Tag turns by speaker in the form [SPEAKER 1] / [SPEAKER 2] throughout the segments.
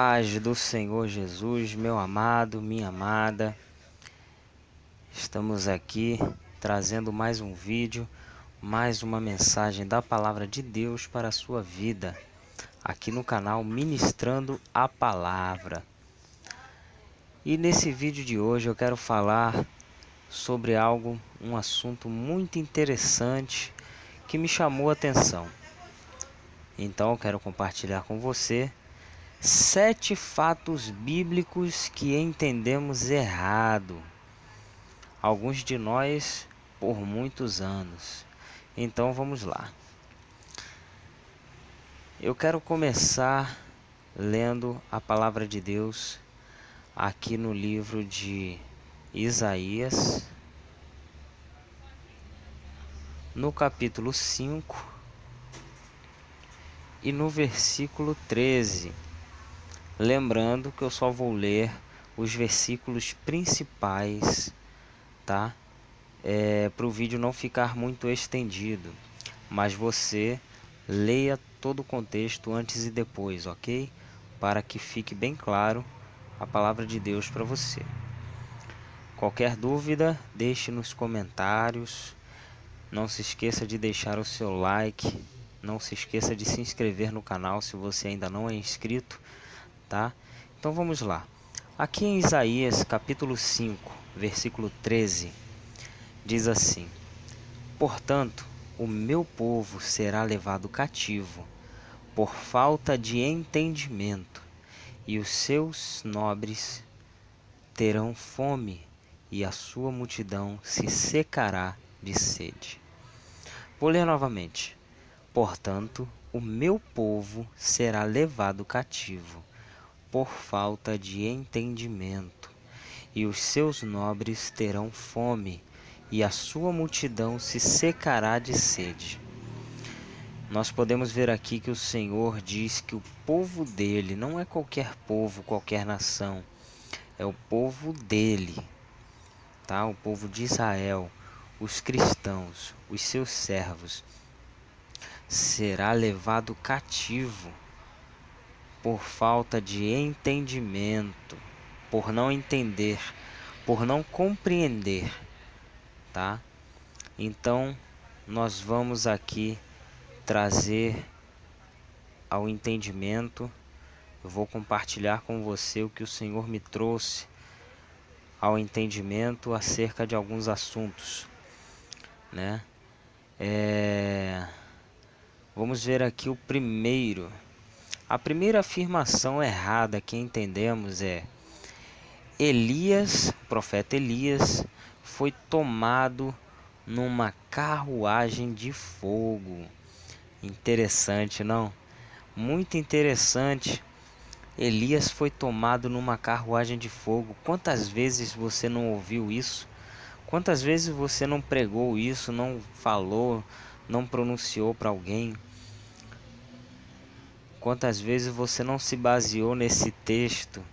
[SPEAKER 1] paz do Senhor Jesus, meu amado, minha amada. Estamos aqui trazendo mais um vídeo, mais uma mensagem da Palavra de Deus para a sua vida, aqui no canal Ministrando a Palavra. E nesse vídeo de hoje eu quero falar sobre um assunto muito interessante que me chamou a atenção. Então eu quero compartilhar com você 7 fatos bíblicos que entendemos errado, alguns de nós por muitos anos. Então vamos lá. Eu quero começar lendo a palavra de Deus aqui no livro de Isaías, no capítulo 5 e no versículo 13. Lembrando que eu só vou ler os versículos principais, tá? Para o vídeo não ficar muito estendido, mas você leia todo o contexto antes e depois, ok? Para que fique bem claro a palavra de Deus para você. Qualquer dúvida, deixe nos comentários. Não se esqueça de deixar o seu like. Não se esqueça de se inscrever no canal se você ainda não é inscrito, tá? Então vamos lá. Aqui em Isaías capítulo 5, versículo 13, diz assim: Portanto, o meu povo será levado cativo por falta de entendimento, e os seus nobres terão fome, e a sua multidão se secará de sede. Vou ler novamente. Portanto, o meu povo será levado cativo por falta de entendimento, e os seus nobres terão fome, e a sua multidão se secará de sede. Nós podemos ver aqui que o Senhor diz que o povo dele não é qualquer povo, qualquer nação, é o povo dele, tá? O povo de Israel, os cristãos, os seus servos, será levado cativo por falta de entendimento, por não entender, por não compreender, tá? Então, nós vamos aqui trazer ao entendimento. Eu vou compartilhar com você o que o Senhor me trouxe ao entendimento acerca de alguns assuntos, né? Vamos ver aqui o primeiro. A primeira afirmação errada que entendemos é: Elias, o profeta Elias, foi tomado numa carruagem de fogo. Interessante, não? Muito interessante. Elias foi tomado numa carruagem de fogo. Quantas vezes você não ouviu isso? Quantas vezes você não pregou isso, não falou, não pronunciou para alguém? Quantas vezes você não se baseou nesse texto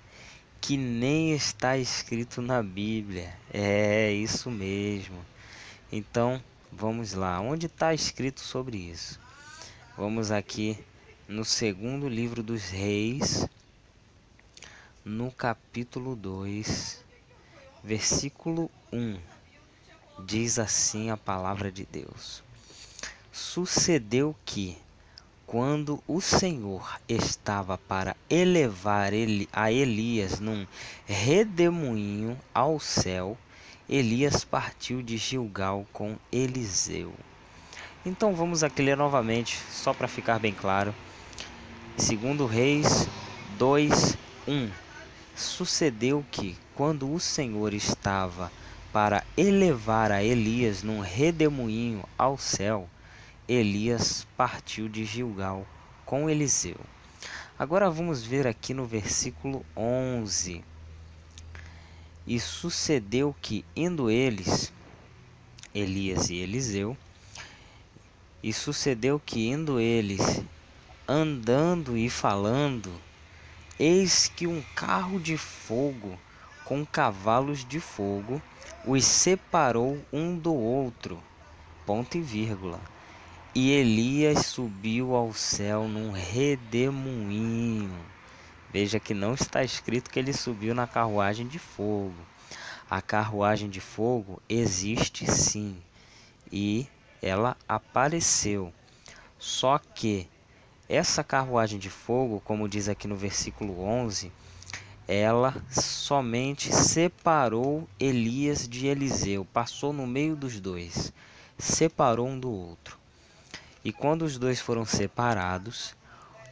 [SPEAKER 1] que nem está escrito na Bíblia? É isso mesmo. Então, vamos lá. Onde está escrito sobre isso? Vamos aqui no segundo livro dos Reis, no capítulo 2, versículo 1. Diz assim a palavra de Deus: Sucedeu que, quando o Senhor estava para elevar a Elias num redemoinho ao céu, Elias partiu de Gilgal com Eliseu. Então vamos aqui ler novamente, só para ficar bem claro. Segundo Reis 2:1. Sucedeu que, quando o Senhor estava para elevar a Elias num redemoinho ao céu, Elias partiu de Gilgal com Eliseu. Agora vamos ver aqui no versículo 11. E sucedeu que, indo eles, Elias e Eliseu, e sucedeu que, indo eles, andando e falando, eis que um carro de fogo com cavalos de fogo os separou um do outro. Ponto e vírgula. E Elias subiu ao céu num redemoinho. Veja que não está escrito que ele subiu na carruagem de fogo. A carruagem de fogo existe sim, e ela apareceu. Só que essa carruagem de fogo, como diz aqui no versículo 11, ela somente separou Elias de Eliseu, passou no meio dos dois, separou um do outro. E quando os dois foram separados,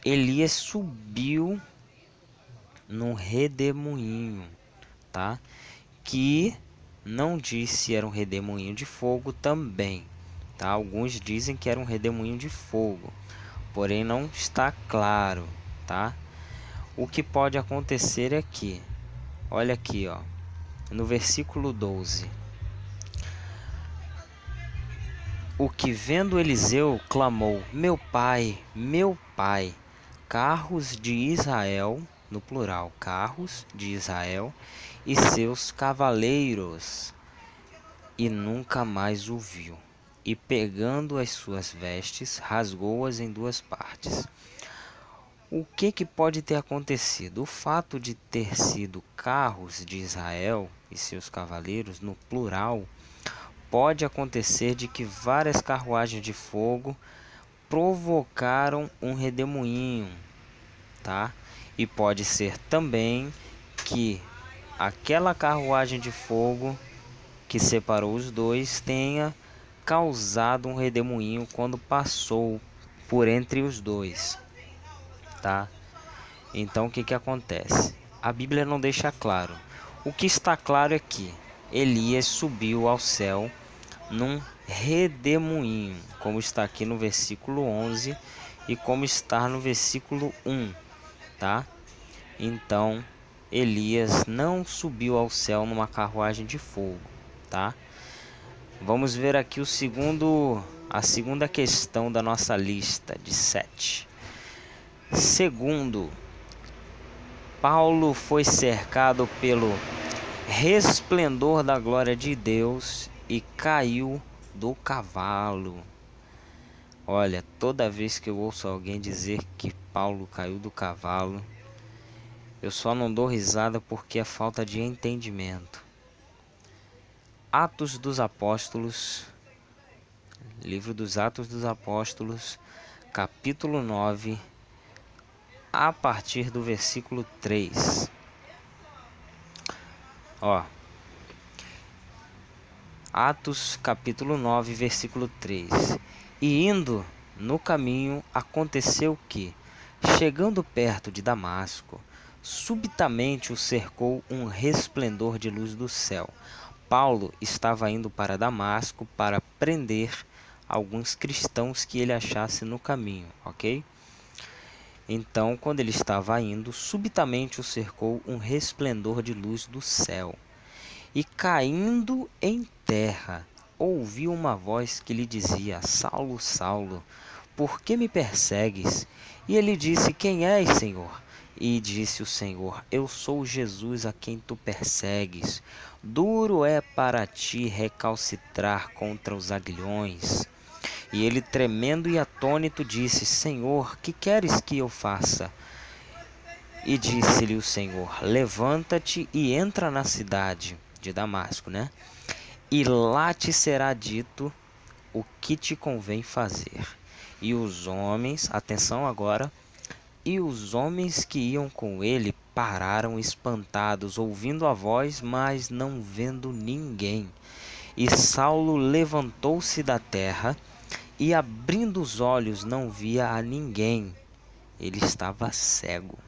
[SPEAKER 1] Elias subiu num redemoinho, tá? Que não diz se era um redemoinho de fogo também, tá? Alguns dizem que era um redemoinho de fogo, porém não está claro, tá? O que pode acontecer é que, olha aqui, ó, no versículo 12. O que vendo Eliseu clamou: meu pai, carros de Israel, no plural, carros de Israel e seus cavaleiros, e nunca mais o viu. E pegando as suas vestes, rasgou-as em duas partes. O que pode ter acontecido? O fato de ter sido carros de Israel e seus cavaleiros, no plural, pode acontecer de que várias carruagens de fogo provocaram um redemoinho, tá? E pode ser também que aquela carruagem de fogo que separou os dois tenha causado um redemoinho quando passou por entre os dois, tá? Então o que acontece? A Bíblia não deixa claro. O que está claro é que Elias subiu ao céu num redemoinho, como está aqui no versículo 11 e como está no versículo 1, tá? Então, Elias não subiu ao céu numa carruagem de fogo, tá? Vamos ver aqui a segunda questão da nossa lista de 7. Segundo, Paulo foi cercado pelo resplendor da glória de Deus e caiu do cavalo. Olha, toda vez que eu ouço alguém dizer que Paulo caiu do cavalo, eu só não dou risada porque é falta de entendimento. Atos dos Apóstolos, livro dos Atos dos Apóstolos, capítulo 9, a partir do versículo 3. Ó, Atos capítulo 9, versículo 3. E indo no caminho, aconteceu que, chegando perto de Damasco, subitamente o cercou um resplendor de luz do céu. Paulo estava indo para Damasco para prender alguns cristãos que ele achasse no caminho, ok? Então, quando ele estava indo, subitamente o cercou um resplendor de luz do céu. E caindo em terra, ouviu uma voz que lhe dizia: Saulo, Saulo, por que me persegues? E ele disse: Quem és, Senhor? E disse o Senhor: Eu sou Jesus a quem tu persegues. Duro é para ti recalcitrar contra os aguilhões. E ele, tremendo e atônito, disse: Senhor, que queres que eu faça? E disse-lhe o Senhor: Levanta-te e entra na cidade de Damasco, né? E lá te será dito o que te convém fazer. E os homens, atenção agora, e os homens que iam com ele pararam espantados, ouvindo a voz, mas não vendo ninguém. E Saulo levantou-se da terra e, abrindo os olhos, não via a ninguém. Ele estava cego.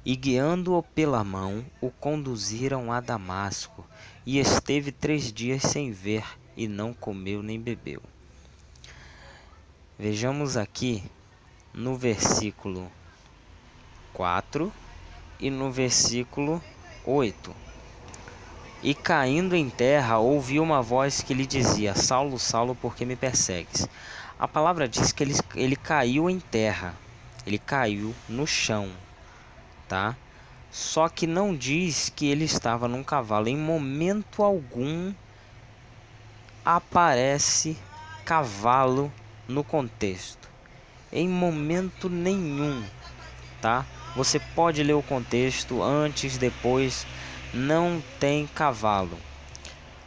[SPEAKER 1] E guiando-o pela mão, o conduziram a Damasco, e esteve 3 dias sem ver, e não comeu nem bebeu. Vejamos aqui no versículo 4 e no versículo 8. E caindo em terra, ouviu uma voz que lhe dizia: Saulo, Saulo, por que me persegues? A palavra diz que ele caiu em terra, ele caiu no chão, tá? Só que não diz que ele estava num cavalo. Em momento algum aparece cavalo no contexto. Em momento nenhum, tá? Você pode ler o contexto antes, depois, não tem cavalo.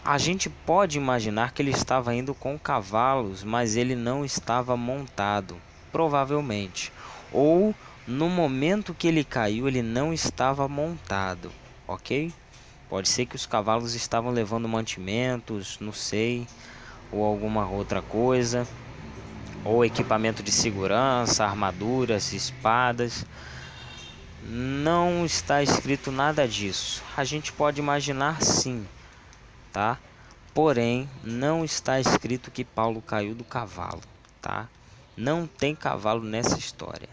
[SPEAKER 1] A gente pode imaginar que ele estava indo com cavalos, mas ele não estava montado, provavelmente. Ou no momento que ele caiu, ele não estava montado, ok? Pode ser que os cavalos estavam levando mantimentos, não sei, ou alguma outra coisa, ou equipamento de segurança, armaduras, espadas. Não está escrito nada disso. A gente pode imaginar sim, tá? Porém, não está escrito que Paulo caiu do cavalo, tá? Não tem cavalo nessa história.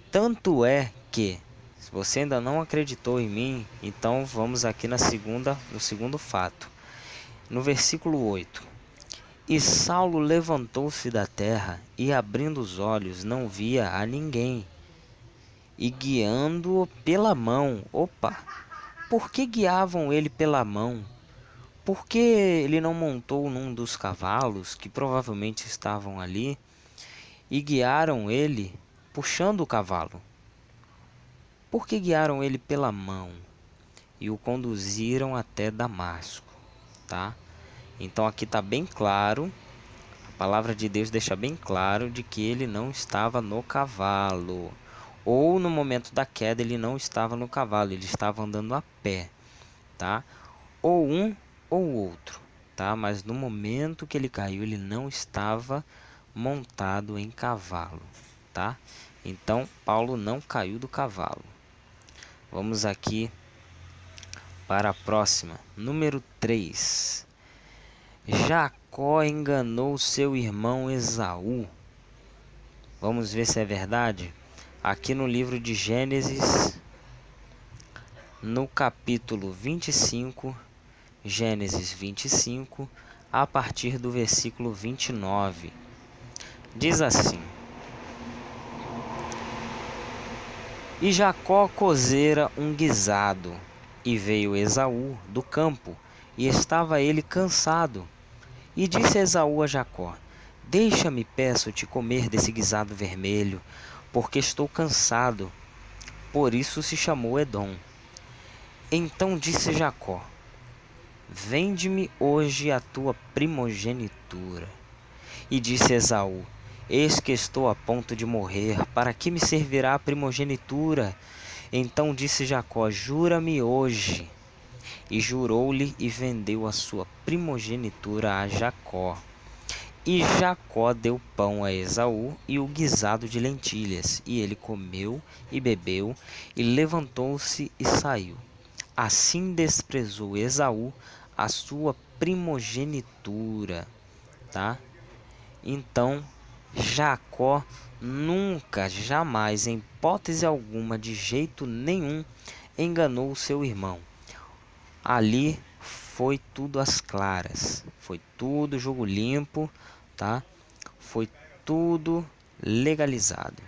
[SPEAKER 1] Tanto é que, se você ainda não acreditou em mim, então vamos aqui no segundo fato. No versículo 8. E Saulo levantou-se da terra e, abrindo os olhos, não via a ninguém. E guiando-o pela mão. Opa! Por que guiavam ele pela mão? Por que ele não montou num dos cavalos que provavelmente estavam ali e guiaram ele puxando o cavalo? Por que guiaram ele pela mão e o conduziram até Damasco, tá? Então aqui está bem claro, a palavra de Deus deixa bem claro de que ele não estava no cavalo. Ou no momento da queda ele não estava no cavalo, ele estava andando a pé, tá? Ou um ou outro, tá? Mas no momento que ele caiu, ele não estava montado em cavalo, tá? Então, Paulo não caiu do cavalo. Vamos aqui para a próxima, número 3. Jacó enganou seu irmão Esaú. Vamos ver se é verdade? Aqui no livro de Gênesis, no capítulo 25, Gênesis 25, a partir do versículo 29. Diz assim: E Jacó cozera um guisado, e veio Esaú do campo, e estava ele cansado. E disse Esaú a Jacó: Deixa-me, peço-te, comer desse guisado vermelho, porque estou cansado. Por isso se chamou Edom. Então disse Jacó: Vende-me hoje a tua primogenitura. E disse Esaú: Eis que estou a ponto de morrer, para que me servirá a primogenitura? Então disse Jacó: Jura-me hoje. E jurou-lhe e vendeu a sua primogenitura a Jacó. E Jacó deu pão a Esaú e o guisado de lentilhas, e ele comeu e bebeu, e levantou-se e saiu. Assim desprezou Esaú a sua primogenitura, tá? Então, Jacó nunca, jamais, em hipótese alguma, de jeito nenhum, enganou o seu irmão. Ali foi tudo às claras, foi tudo jogo limpo, tá? Foi tudo legalizado.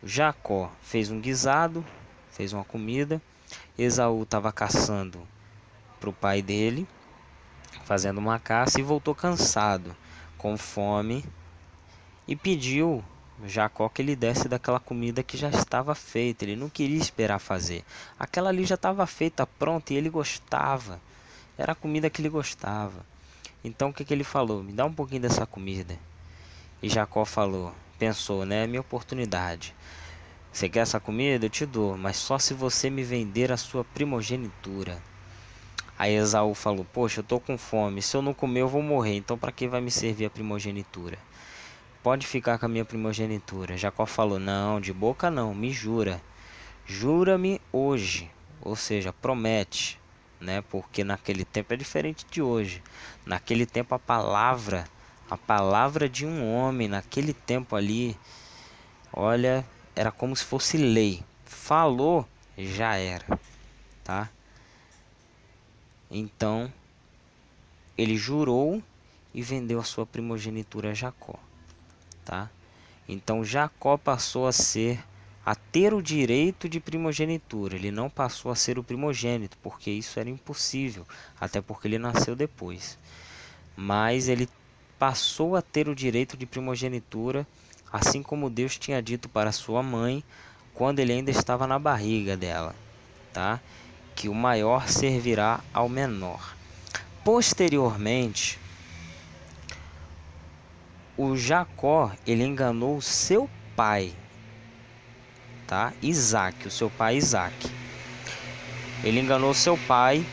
[SPEAKER 1] Jacó fez um guisado, fez uma comida. Esaú estava caçando para o pai dele, fazendo uma caça, e voltou cansado, com fome, e pediu Jacó que ele desse daquela comida que já estava feita. Ele não queria esperar fazer. Aquela ali já estava feita, pronta, e ele gostava. Era a comida que ele gostava. Então o que ele falou? Me dá um pouquinho dessa comida. E Jacó falou, pensou, né? É minha oportunidade. Você quer essa comida? Eu te dou, mas só se você me vender a sua primogenitura. Aí Esaú falou, poxa, eu tô com fome. Se eu não comer eu vou morrer. Então para que vai me servir a primogenitura? Pode ficar com a minha primogenitura. Jacó falou, não, de boca não, me jura. Jura-me hoje, ou seja, promete, né? Porque naquele tempo é diferente de hoje. Naquele tempo a palavra de um homem, naquele tempo ali, olha, era como se fosse lei. Falou, já era, tá? Então, ele jurou e vendeu a sua primogenitura a Jacó. Tá? Então Jacó passou a ter o direito de primogenitura. Ele não passou a ser o primogênito, porque isso era impossível, até porque ele nasceu depois. Mas ele passou a ter o direito de primogenitura, assim como Deus tinha dito para sua mãe, quando ele ainda estava na barriga dela, tá? Que o maior servirá ao menor. Posteriormente, o Jacó, ele enganou seu pai, tá? Isaac, o seu pai Isaac. Ele enganou seu pai,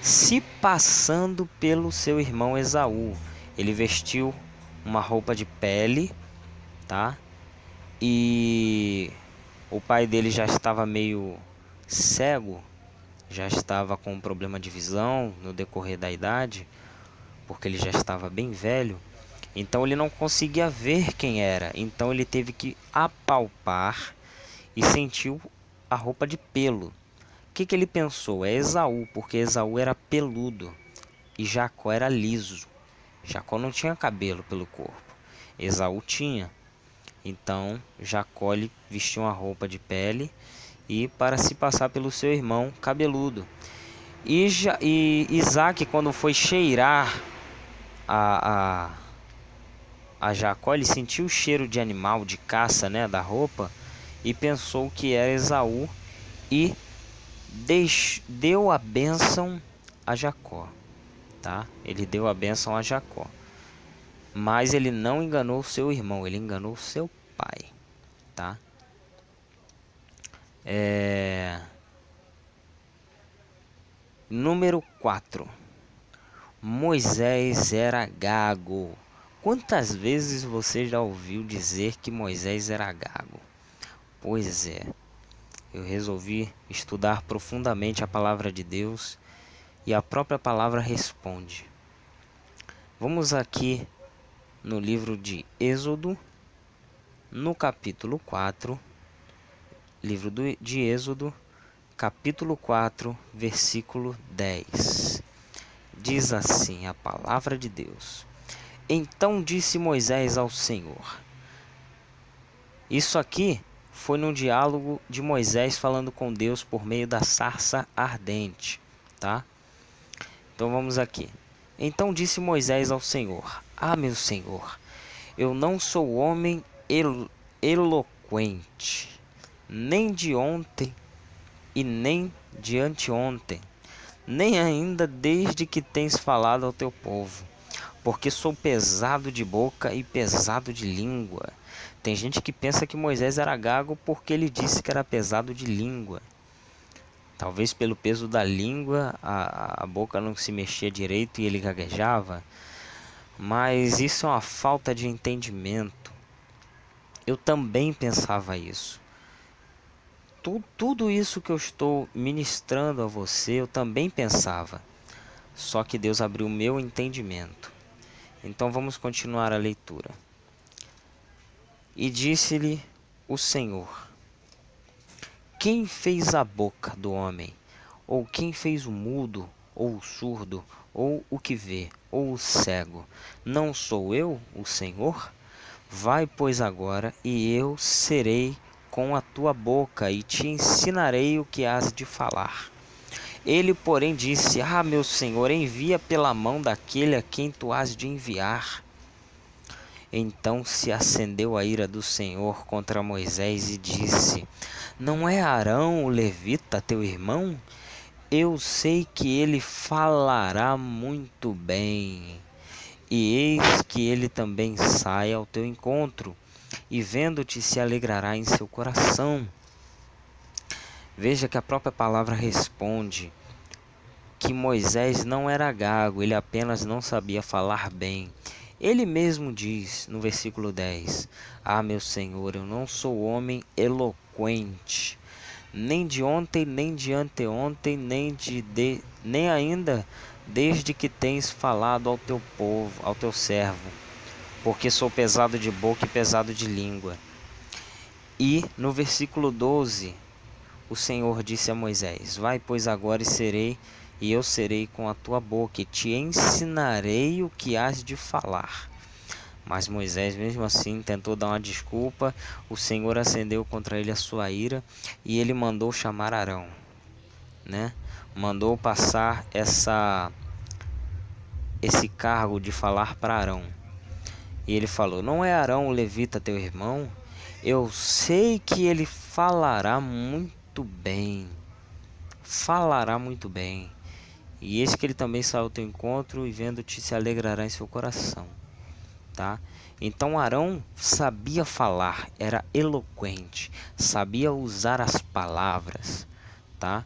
[SPEAKER 1] se passando pelo seu irmão Esaú. Ele vestiu uma roupa de pele, tá? E o pai dele já estava meio cego, já estava com um problema de visão no decorrer da idade, porque ele já estava bem velho. Então ele não conseguia ver quem era. Então ele teve que apalpar e sentiu a roupa de pelo. O que ele pensou? É Esaú, porque Esaú era peludo e Jacó era liso. Jacó não tinha cabelo pelo corpo, Esaú tinha. Então Jacó lhe vestiu uma roupa de pele e para se passar pelo seu irmão cabeludo. E Isaac, quando foi cheirar a Jacó, ele sentiu o cheiro de animal, de caça, né, da roupa, e pensou que era Esaú e deu a bênção a Jacó, tá? Ele deu a bênção a Jacó, mas ele não enganou seu irmão, ele enganou seu pai, tá? Número 4. Moisés era gago. Quantas vezes você já ouviu dizer que Moisés era gago? Pois é, eu resolvi estudar profundamente a palavra de Deus e a própria palavra responde. Vamos aqui no livro de Êxodo, no capítulo 4, livro de Êxodo, capítulo 4, versículo 10. Diz assim a palavra de Deus: Então disse Moisés ao Senhor. Isso aqui foi num diálogo de Moisés falando com Deus por meio da sarça ardente, tá? Então vamos aqui. Então disse Moisés ao Senhor: meu Senhor, eu não sou homem eloquente, nem de ontem e nem de anteontem, nem ainda desde que tens falado ao teu povo, porque sou pesado de boca e pesado de língua. Tem gente que pensa que Moisés era gago porque ele disse que era pesado de língua. Talvez pelo peso da língua a boca não se mexia direito e ele gaguejava. Mas isso é uma falta de entendimento. Eu também pensava isso. Tudo isso que eu estou ministrando a você, eu também pensava. Só que Deus abriu o meu entendimento. Então vamos continuar a leitura. E disse-lhe o Senhor: Quem fez a boca do homem? Ou quem fez o mudo, ou o surdo, ou o que vê, ou o cego? Não sou eu, o Senhor? Vai, pois, agora, e eu serei com a tua boca, e te ensinarei o que has de falar. Ele, porém, disse: meu Senhor, envia pela mão daquele a quem tu has de enviar. Então se acendeu a ira do Senhor contra Moisés e disse: Não é Arão o levita teu irmão? Eu sei que ele falará muito bem. E eis que ele também sai ao teu encontro, e vendo-te se alegrará em seu coração. Veja que a própria palavra responde que Moisés não era gago, ele apenas não sabia falar bem. Ele mesmo diz no versículo 10: meu Senhor, eu não sou homem eloquente, nem de ontem, nem de anteontem, nem ainda desde que tens falado ao teu povo, ao teu servo, porque sou pesado de boca e pesado de língua. E no versículo 12, o Senhor disse a Moisés: Vai, pois, agora e eu serei com a tua boca, e te ensinarei o que has de falar. Mas Moisés, mesmo assim, tentou dar uma desculpa. O Senhor acendeu contra ele a sua ira, e ele mandou chamar Arão, né? Mandou passar esse cargo de falar para Arão. E ele falou: Não é Arão o levita teu irmão? Eu sei que ele falará muito bem. Falará muito bem. E eis que ele também saiu ao teu encontro, e vendo-te se alegrará em seu coração. Tá? Então Arão sabia falar, era eloquente, sabia usar as palavras, tá?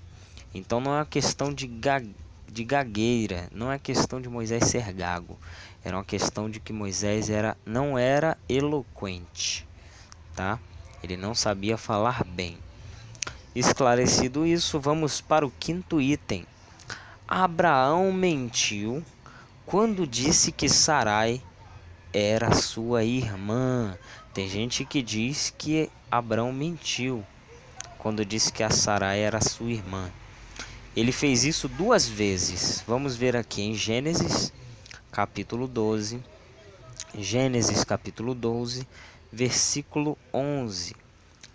[SPEAKER 1] Então não é uma questão de gagueira, não é questão de Moisés ser gago, era uma questão de que Moisés não era eloquente, tá? Ele não sabia falar bem. Esclarecido isso, vamos para o quinto item. Abraão mentiu quando disse que Sarai era sua irmã. Tem gente que diz que Abraão mentiu quando disse que a Sarai era sua irmã. Ele fez isso duas vezes. Vamos ver aqui em Gênesis capítulo 12. Gênesis capítulo 12, versículo 11.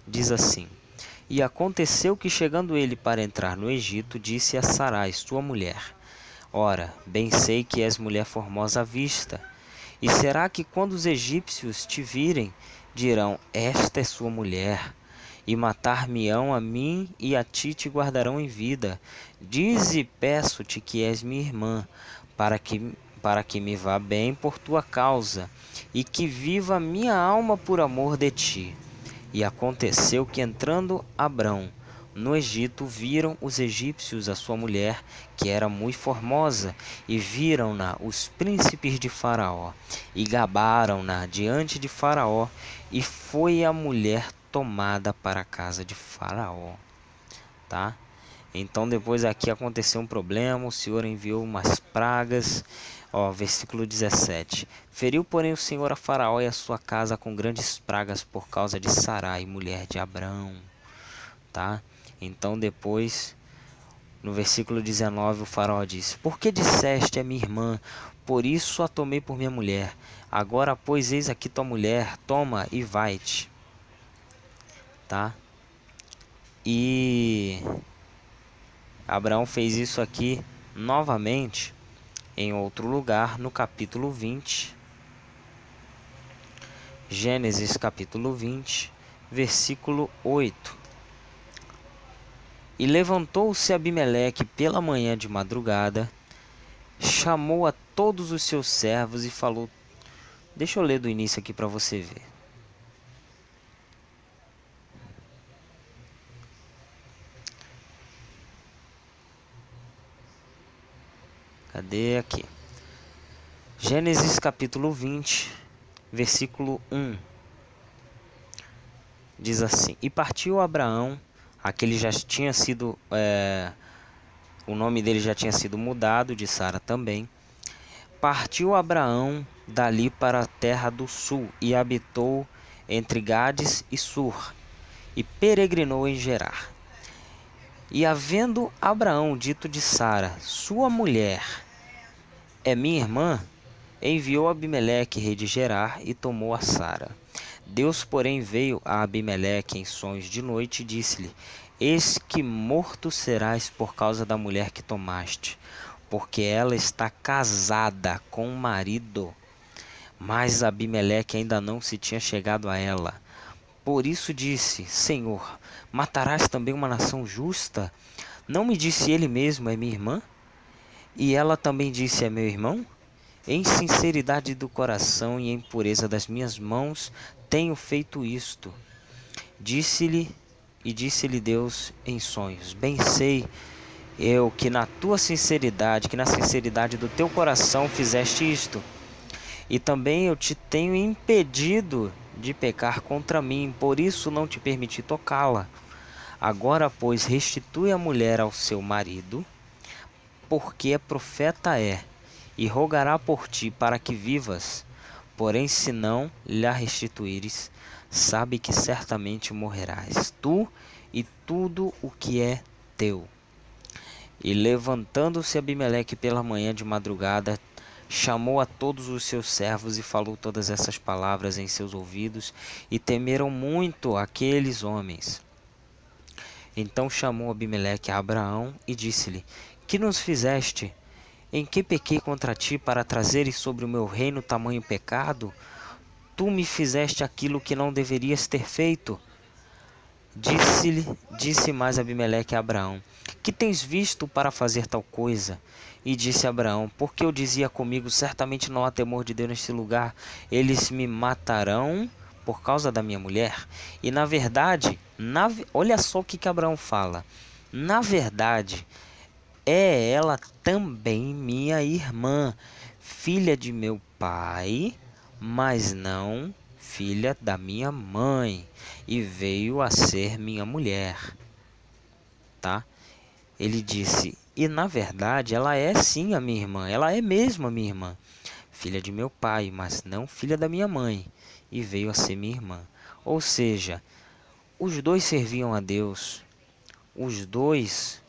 [SPEAKER 1] Diz assim: E aconteceu que, chegando ele para entrar no Egito, disse a Sarai, sua mulher: Ora, bem sei que és mulher formosa à vista. E será que quando os egípcios te virem, dirão, esta é sua mulher, e matar-me-ão a mim e a ti te guardarão em vida? Dize, peço-te que és minha irmã, para que me vá bem por tua causa, e que viva minha alma por amor de ti. E aconteceu que, entrando Abrão no Egito, viram os egípcios a sua mulher, que era muito formosa, e viram-na os príncipes de Faraó, e gabaram-na diante de Faraó, e foi a mulher tomada para a casa de Faraó. Tá? Então depois aqui aconteceu um problema, o Senhor enviou umas pragas. Ó, versículo 17. Feriu, porém, o Senhor a Faraó e a sua casa com grandes pragas por causa de Sarai, mulher de Abrão. Tá? Então depois, no versículo 19, o Faraó disse: Por que disseste é minha irmã? Por isso a tomei por minha mulher. Agora, pois, eis aqui tua mulher, toma e vai-te. Tá? E Abraão fez isso aqui novamente em outro lugar, no capítulo 20. Gênesis capítulo 20, versículo 8. E levantou-se Abimeleque pela manhã de madrugada, chamou a todos os seus servos e falou... Deixa eu ler do início aqui para você ver. Cadê aqui? Gênesis capítulo 20, versículo 1. Diz assim: E partiu Abraão, aquele já tinha sido... o nome dele já tinha sido mudado, de Sara também. Partiu Abraão dali para a terra do sul, e habitou entre Gades e Sur, e peregrinou em Gerar. E havendo Abraão dito de Sara, sua mulher é minha irmã, enviou Abimeleque, rei de Gerar, e tomou a Sara. Deus, porém, veio a Abimeleque em sonhos de noite e disse-lhe: Eis que morto serás por causa da mulher que tomaste, porque ela está casada com um marido. Mas Abimeleque ainda não se tinha chegado a ela. Por isso disse: Senhor, matarás também uma nação justa? Não me disse ele mesmo, é minha irmã? E ela também disse, é meu irmão? Em sinceridade do coração e em pureza das minhas mãos tenho feito isto. Disse-lhe Deus em sonhos: Bem sei eu que na sinceridade do teu coração fizeste isto. E também eu te tenho impedido de pecar contra mim, por isso não te permiti tocá-la. Agora, pois, restitui a mulher ao seu marido, porque profeta é, e rogará por ti para que vivas. Porém, se não lhe restituíres, sabe que certamente morrerás, tu e tudo o que é teu. E levantando-se Abimeleque pela manhã de madrugada, chamou a todos os seus servos e falou todas essas palavras em seus ouvidos, e temeram muito aqueles homens. Então chamou Abimeleque a Abraão e disse-lhe: Que nos fizeste? Em que pequei contra ti para trazeres sobre o meu reino tamanho pecado? tu me fizeste aquilo que não deverias ter feito? Disse mais Abimeleque a Abraão: que tens visto para fazer tal coisa? E disse Abraão: porque eu dizia comigo, certamente não há temor de Deus neste lugar, eles me matarão por causa da minha mulher. E na verdade, olha só o que Abraão fala: na verdade, é ela também minha irmã, filha de meu pai, mas não filha da minha mãe, e veio a ser minha mulher, tá? Ele disse: e na verdade ela é sim a minha irmã, ela é mesmo a minha irmã, filha de meu pai, mas não filha da minha mãe, e veio a ser minha irmã. Ou seja, os dois serviam a Deus, os dois.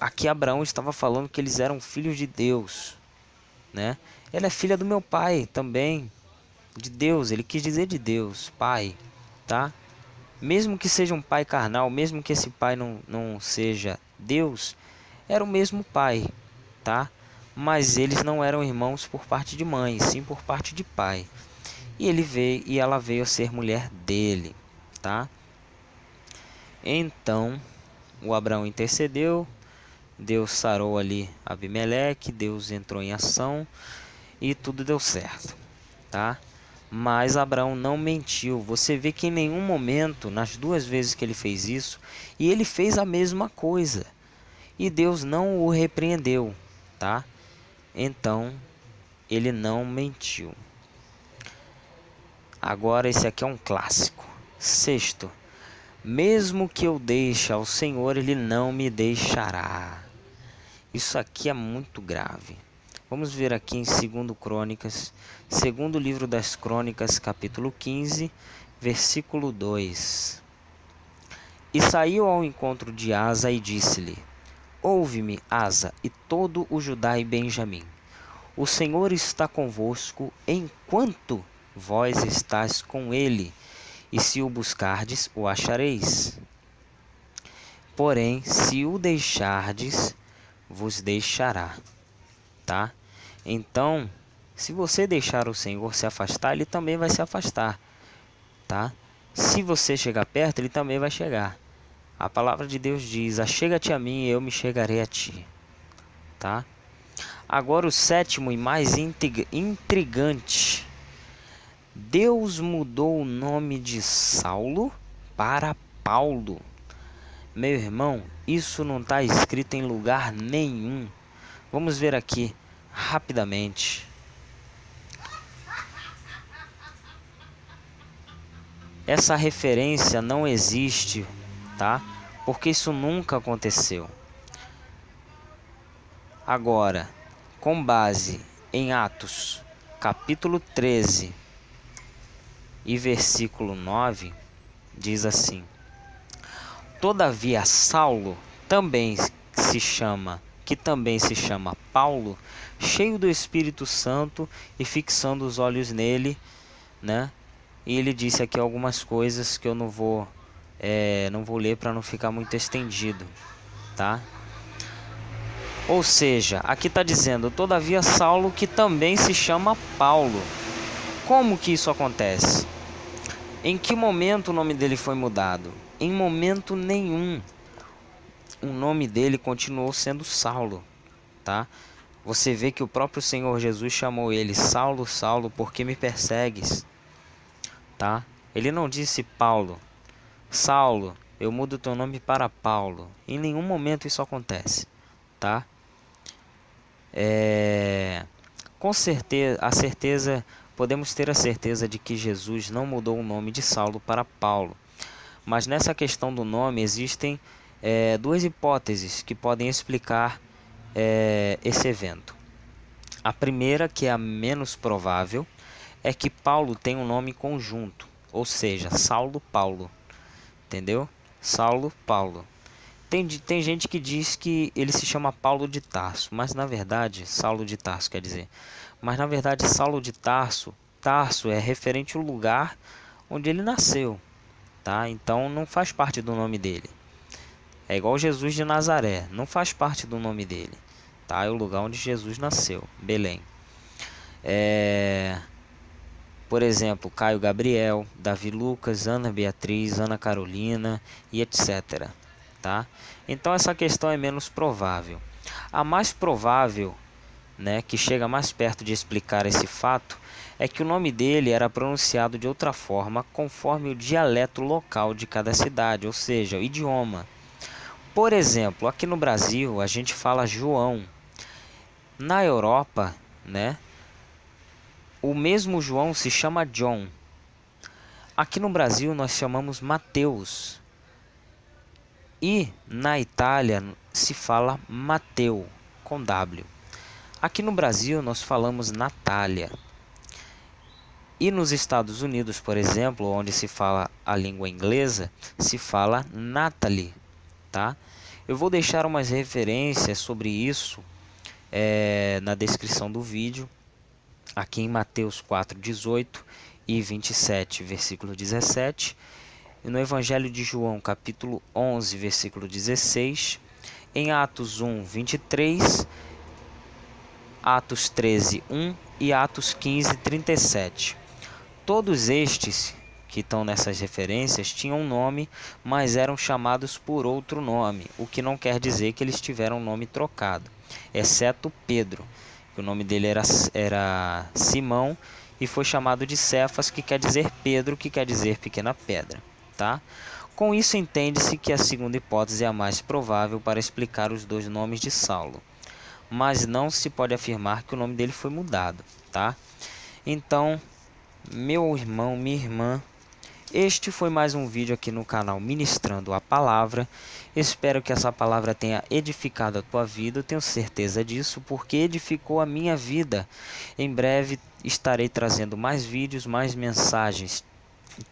[SPEAKER 1] Aqui Abraão estava falando que eles eram filhos de Deus, né? Ela é filha do meu pai também, de Deus, ele quis dizer de Deus, pai, tá? Mesmo que seja um pai carnal, mesmo que esse pai não seja Deus, era o mesmo pai, tá? Mas eles não eram irmãos por parte de mãe, sim por parte de pai. E ela veio a ser mulher dele, tá? Então, o Abraão intercedeu, Deus sarou ali Abimeleque, Deus entrou em ação e tudo deu certo, tá? Mas Abraão não mentiu. Você vê que em nenhum momento, nas duas vezes que ele fez isso, e ele fez a mesma coisa, e Deus não o repreendeu, tá? Então, ele não mentiu. Agora esse aqui é um clássico. Sexto: mesmo que eu deixe ao Senhor, ele não me deixará. Isso aqui é muito grave. Vamos ver aqui em 2 Crônicas, segundo livro das Crônicas, capítulo 15, versículo 2. E saiu ao encontro de Asa e disse-lhe: ouve-me, Asa, e todo o Judá e Benjamim. O Senhor está convosco enquanto vós estás com ele, e se o buscardes, o achareis. Porém, se o deixardes, vos deixará. Tá? Então, se você deixar o Senhor se afastar, ele também vai se afastar, tá? Se você chegar perto, ele também vai chegar. A palavra de Deus diz: achega-te a mim e eu me chegarei a ti, tá? Agora o sétimo e mais intrigante: Deus mudou o nome de Saulo para Paulo. Meu irmão, isso não está escrito em lugar nenhum. Vamos ver aqui rapidamente. Essa referência não existe, tá? Porque isso nunca aconteceu. Agora, com base em Atos, capítulo 13 e versículo 9, diz assim: todavia Saulo que também se chama Paulo, cheio do Espírito Santo e fixando os olhos nele, né? E ele disse aqui algumas coisas que eu não vou ler para não ficar muito estendido, tá? Ou seja, aqui está dizendo: todavia Saulo, que também se chama Paulo. Como que isso acontece? Em que momento o nome dele foi mudado? Em momento nenhum. O nome dele continuou sendo Saulo, tá? Você vê que o próprio Senhor Jesus chamou ele: Saulo, Saulo, por que me persegues? Tá? Ele não disse: Paulo, Saulo, eu mudo teu nome para Paulo. Em nenhum momento isso acontece, tá? Com certeza, podemos ter a certeza de que Jesus não mudou o nome de Saulo para Paulo. Mas nessa questão do nome existem duas hipóteses que podem explicar esse evento. A primeira, que é a menos provável, é que Paulo tem um nome conjunto, ou seja, Saulo Paulo, entendeu? Saulo Paulo. Tem gente que diz que ele se chama Paulo de Tarso, mas na verdade, Saulo de Tarso quer dizer, mas na verdade Saulo de Tarso, Tarso é referente ao lugar onde ele nasceu, tá? Então não faz parte do nome dele. É igual Jesus de Nazaré, não faz parte do nome dele, tá? É o lugar onde Jesus nasceu, Belém. Por exemplo, Caio Gabriel, Davi Lucas, Ana Beatriz, Ana Carolina e etc. Tá? Então essa questão é menos provável. A mais provável, né, que chega mais perto de explicar esse fato, é que o nome dele era pronunciado de outra forma conforme o dialeto local de cada cidade, ou seja, o idioma. Por exemplo, aqui no Brasil a gente fala João. Na Europa, né, o mesmo João se chama John. Aqui no Brasil nós chamamos Mateus. E na Itália se fala Mateu, com W. Aqui no Brasil nós falamos Natália. E nos Estados Unidos, por exemplo, onde se fala a língua inglesa, se fala Natalie, tá? Eu vou deixar umas referências sobre isso na descrição do vídeo, aqui em Mateus 4:18 e 27, versículo 17, e no Evangelho de João, capítulo 11, versículo 16, em Atos 1:23, Atos 13:1 e Atos 15:37. Todos estes que estão nessas referências tinham um nome, mas eram chamados por outro nome, o que não quer dizer que eles tiveram nome trocado, exceto Pedro, que o nome dele era Simão e foi chamado de Cefas, que quer dizer Pedro, que quer dizer pequena pedra, tá? Com isso entende-se que a segunda hipótese é a mais provável para explicar os dois nomes de Saulo, mas não se pode afirmar que o nome dele foi mudado, tá? Então, meu irmão, minha irmã, este foi mais um vídeo aqui no canal Ministrando a Palavra. Espero que essa palavra tenha edificado a tua vida, eu tenho certeza disso, porque edificou a minha vida. Em breve estarei trazendo mais vídeos, mais mensagens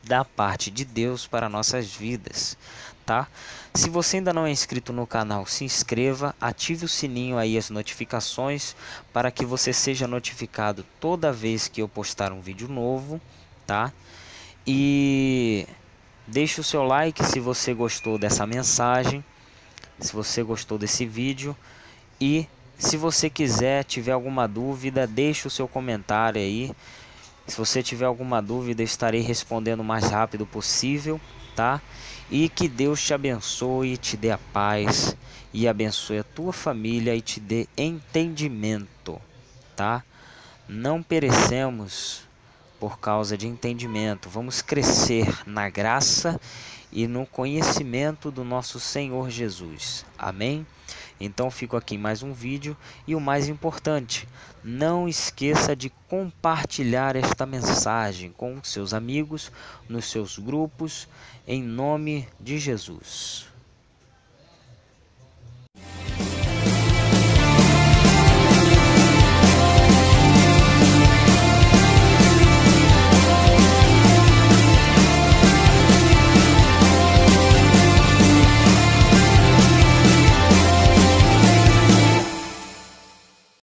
[SPEAKER 1] da parte de Deus para nossas vidas, tá? Se você ainda não é inscrito no canal, se inscreva, ative o sininho aí, as notificações, para que você seja notificado toda vez que eu postar um vídeo novo, tá? E deixe o seu like se você gostou dessa mensagem, se você gostou desse vídeo, e se você tiver alguma dúvida, deixe o seu comentário aí. Se você tiver alguma dúvida, eu estarei respondendo o mais rápido possível, tá? E que Deus te abençoe, te dê a paz e abençoe a tua família e te dê entendimento, tá? Não perecemos por causa de entendimento. Vamos crescer na graça e no conhecimento do nosso Senhor Jesus. Amém? Então fico aqui em mais um vídeo e o mais importante, não esqueça de compartilhar esta mensagem com seus amigos, nos seus grupos, em nome de Jesus.